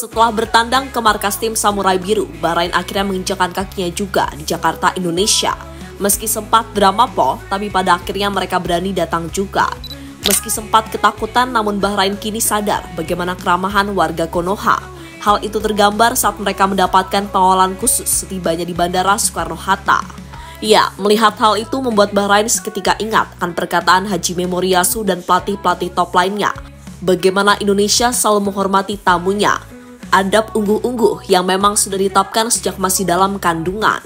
Setelah bertandang ke markas tim Samurai Biru, Bahrain akhirnya menginjakan kakinya juga di Jakarta, Indonesia. Meski sempat drama tapi pada akhirnya mereka berani datang juga. Meski sempat ketakutan, namun Bahrain kini sadar bagaimana keramahan warga Konoha. Hal itu tergambar saat mereka mendapatkan pengawalan khusus setibanya di Bandara Soekarno-Hatta. Ya, melihat hal itu membuat Bahrain seketika ingat akan perkataan Hajime Moriyasu dan pelatih-pelatih top lainnya. Bagaimana Indonesia selalu menghormati tamunya. Adab ungguh-ungguh yang memang sudah ditetapkan sejak masih dalam kandungan.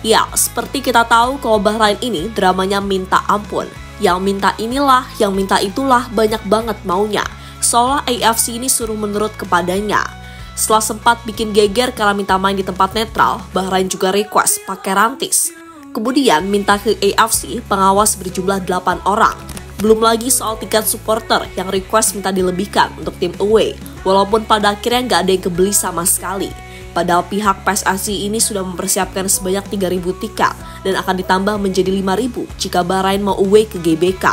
Ya, seperti kita tahu kalau Bahrain ini dramanya minta ampun. Yang minta inilah, yang minta itulah, banyak banget maunya. Seolah AFC ini suruh menurut kepadanya. Setelah sempat bikin geger karena minta main di tempat netral, Bahrain juga request pakai rantis. Kemudian minta ke AFC pengawas berjumlah 8 orang. Belum lagi soal tiket supporter yang request minta dilebihkan untuk tim away. Walaupun pada akhirnya nggak ada yang kebeli sama sekali. Padahal pihak PSSI ini sudah mempersiapkan sebanyak 3.000 tiket dan akan ditambah menjadi 5.000 jika Bahrain mau away ke GBK.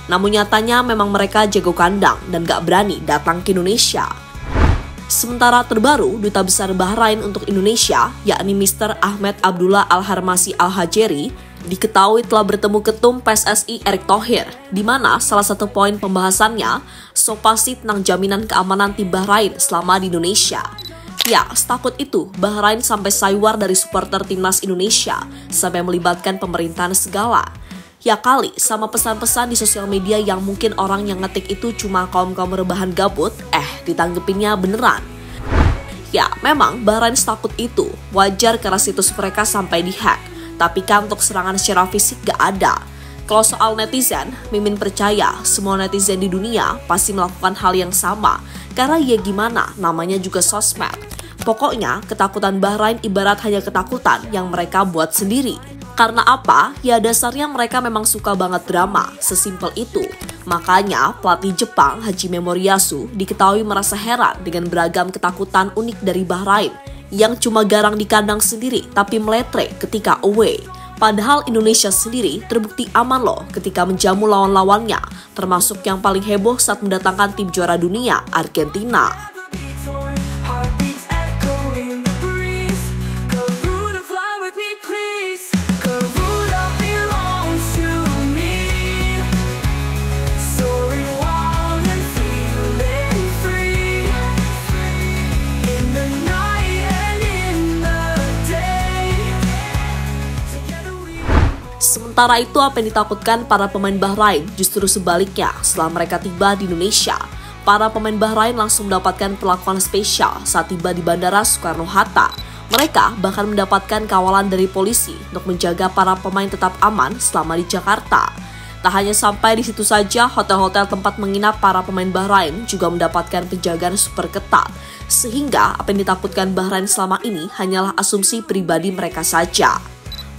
Namun nyatanya memang mereka jago kandang dan gak berani datang ke Indonesia. Sementara terbaru, Duta Besar Bahrain untuk Indonesia, yakni Mr. Ahmed Abdullah Al-Harmasi Al-Hajeri, diketahui telah bertemu ketum PSSI Erick Thohir, di mana salah satu poin pembahasannya pasti tentang jaminan keamanan tim Bahrain selama di Indonesia. Ya, setakut itu, Bahrain sampai saywar dari supporter timnas Indonesia sampai melibatkan pemerintahan segala. Ya kali, sama pesan-pesan di sosial media yang mungkin orang yang ngetik itu cuma kaum-kaum rebahan gabut, ditanggepinnya beneran. Ya, memang Bahrain setakut itu, wajar karena situs mereka sampai dihack. Tapi kan untuk serangan secara fisik gak ada. Kalau soal netizen, Mimin percaya semua netizen di dunia pasti melakukan hal yang sama. Karena ya gimana, namanya juga sosmed. Pokoknya, ketakutan Bahrain ibarat hanya ketakutan yang mereka buat sendiri. Karena apa? Ya dasarnya mereka memang suka banget drama, sesimpel itu. Makanya, pelatih Jepang Hajime Moriyasu diketahui merasa heran dengan beragam ketakutan unik dari Bahrain, yang cuma garang di kandang sendiri tapi meletre ketika away. Padahal Indonesia sendiri terbukti aman loh ketika menjamu lawan-lawannya, termasuk yang paling heboh saat mendatangkan tim juara dunia, Argentina. Sementara itu, apa yang ditakutkan para pemain Bahrain justru sebaliknya. Setelah mereka tiba di Indonesia, para pemain Bahrain langsung mendapatkan perlakuan spesial saat tiba di Bandara Soekarno-Hatta. Mereka bahkan mendapatkan kawalan dari polisi untuk menjaga para pemain tetap aman selama di Jakarta. Tak hanya sampai di situ saja, hotel-hotel tempat menginap para pemain Bahrain juga mendapatkan penjagaan super ketat. Sehingga apa yang ditakutkan Bahrain selama ini hanyalah asumsi pribadi mereka saja.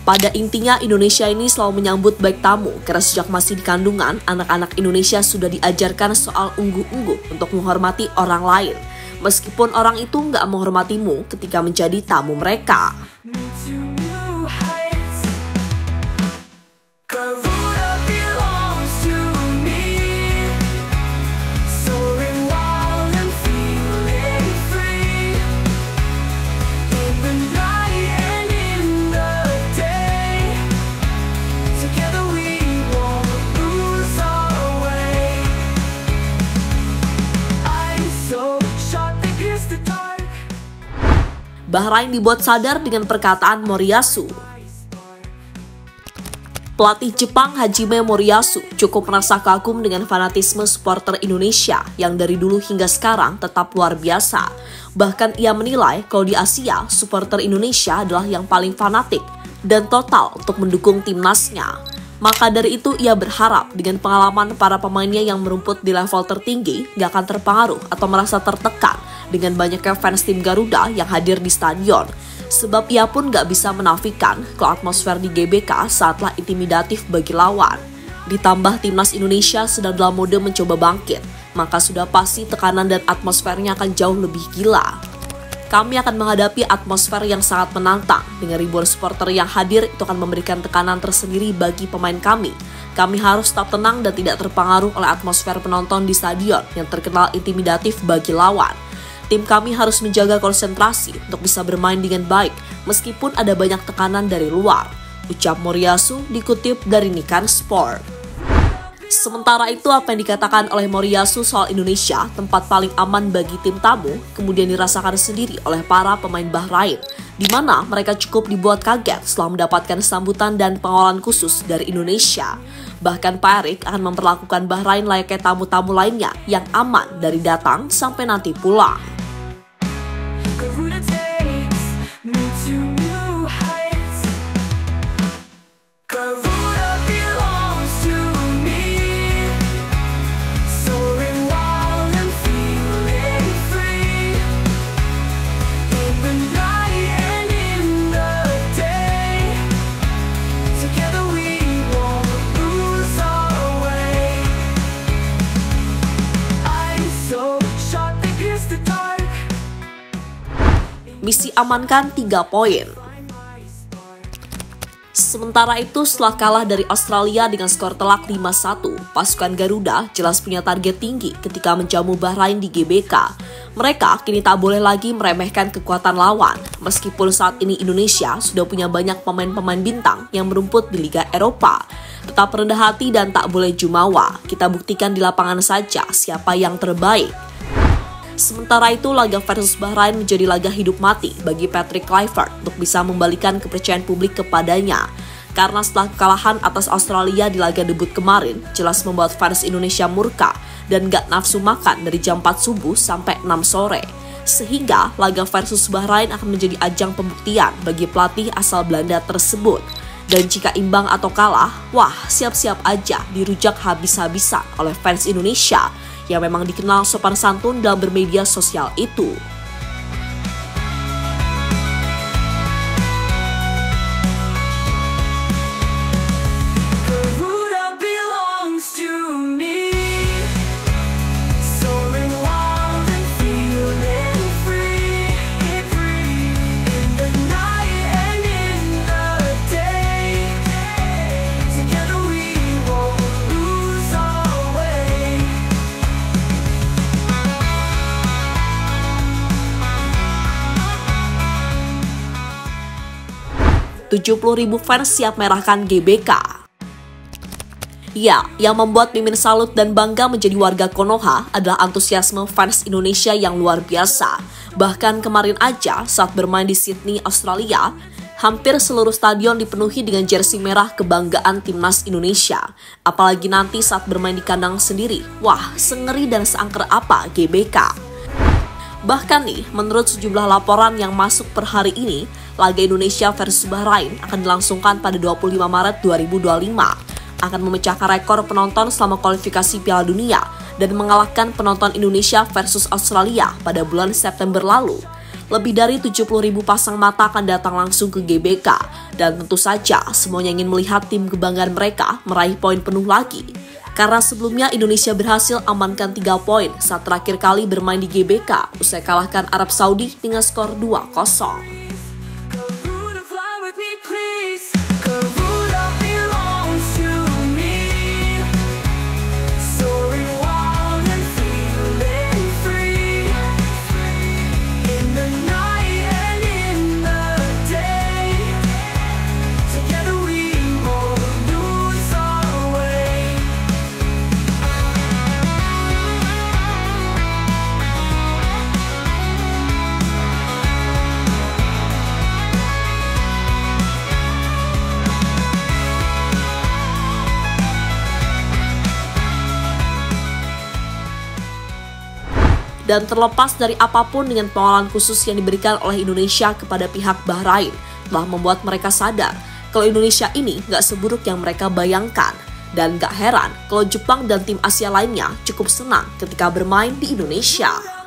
Pada intinya, Indonesia ini selalu menyambut baik tamu karena sejak masih di kandungan, anak-anak Indonesia sudah diajarkan soal ungguh-ungguh untuk menghormati orang lain. Meskipun orang itu nggak menghormatimu ketika menjadi tamu mereka. Bahrain dibuat sadar dengan perkataan Moriyasu. Pelatih Jepang Hajime Moriyasu cukup merasa kagum dengan fanatisme supporter Indonesia yang dari dulu hingga sekarang tetap luar biasa. Bahkan ia menilai kalau di Asia, supporter Indonesia adalah yang paling fanatik dan total untuk mendukung timnasnya. Maka dari itu ia berharap dengan pengalaman para pemainnya yang merumput di level tertinggi gak akan terpengaruh atau merasa tertekan dengan banyaknya fans tim Garuda yang hadir di stadion. Sebab ia pun gak bisa menafikan kalau atmosfer di GBK saatlah intimidatif bagi lawan. Ditambah timnas Indonesia sedang dalam mode mencoba bangkit, maka sudah pasti tekanan dan atmosfernya akan jauh lebih gila. Kami akan menghadapi atmosfer yang sangat menantang. Dengan ribuan supporter yang hadir itu akan memberikan tekanan tersendiri bagi pemain kami. Kami harus tetap tenang dan tidak terpengaruh oleh atmosfer penonton di stadion yang terkenal intimidatif bagi lawan. Tim kami harus menjaga konsentrasi untuk bisa bermain dengan baik meskipun ada banyak tekanan dari luar, ucap Moriyasu dikutip dari Nikan Sport. Sementara itu, apa yang dikatakan oleh Moriyasu soal Indonesia, tempat paling aman bagi tim tamu, kemudian dirasakan sendiri oleh para pemain Bahrain, di mana mereka cukup dibuat kaget setelah mendapatkan sambutan dan pengawalan khusus dari Indonesia. Bahkan Pak Erick akan memperlakukan Bahrain layaknya tamu-tamu lainnya yang aman dari datang sampai nanti pulang. Misi amankan 3 poin. Sementara itu, setelah kalah dari Australia dengan skor telak 5-1, pasukan Garuda jelas punya target tinggi ketika menjamu Bahrain di GBK. Mereka kini tak boleh lagi meremehkan kekuatan lawan, meskipun saat ini Indonesia sudah punya banyak pemain-pemain bintang yang merumput di Liga Eropa. Tetap rendah hati dan tak boleh jumawa, kita buktikan di lapangan saja siapa yang terbaik. Sementara itu, laga versus Bahrain menjadi laga hidup mati bagi Patrick Kluivert untuk bisa membalikan kepercayaan publik kepadanya. Karena setelah kekalahan atas Australia di laga debut kemarin, jelas membuat fans Indonesia murka dan gak nafsu makan dari jam 4 subuh sampai 6 sore. Sehingga laga versus Bahrain akan menjadi ajang pembuktian bagi pelatih asal Belanda tersebut. Dan jika imbang atau kalah, wah siap-siap aja dirujak habis-habisan oleh fans Indonesia yang memang dikenal sopan santun dalam bermedia sosial itu. "70.000 fans siap merahkan GBK." Ya, yang membuat Mimin salut dan bangga menjadi warga Konoha adalah antusiasme fans Indonesia yang luar biasa. Bahkan kemarin aja saat bermain di Sydney, Australia, hampir seluruh stadion dipenuhi dengan jersey merah kebanggaan timnas Indonesia. Apalagi nanti saat bermain di kandang sendiri, wah sengeri dan seangker apa GBK. Bahkan nih, menurut sejumlah laporan yang masuk per hari ini, laga Indonesia versus Bahrain akan dilangsungkan pada 25 Maret 2025. Akan memecahkan rekor penonton selama kualifikasi Piala Dunia dan mengalahkan penonton Indonesia versus Australia pada bulan September lalu. Lebih dari 70.000 pasang mata akan datang langsung ke GBK. Dan tentu saja semuanya ingin melihat tim kebanggaan mereka meraih poin penuh lagi. Karena sebelumnya Indonesia berhasil amankan 3 poin saat terakhir kali bermain di GBK usai kalahkan Arab Saudi dengan skor 2-0. Dan terlepas dari apapun dengan pengawalan khusus yang diberikan oleh Indonesia kepada pihak Bahrain telah membuat mereka sadar kalau Indonesia ini gak seburuk yang mereka bayangkan. Dan gak heran kalau Jepang dan tim Asia lainnya cukup senang ketika bermain di Indonesia.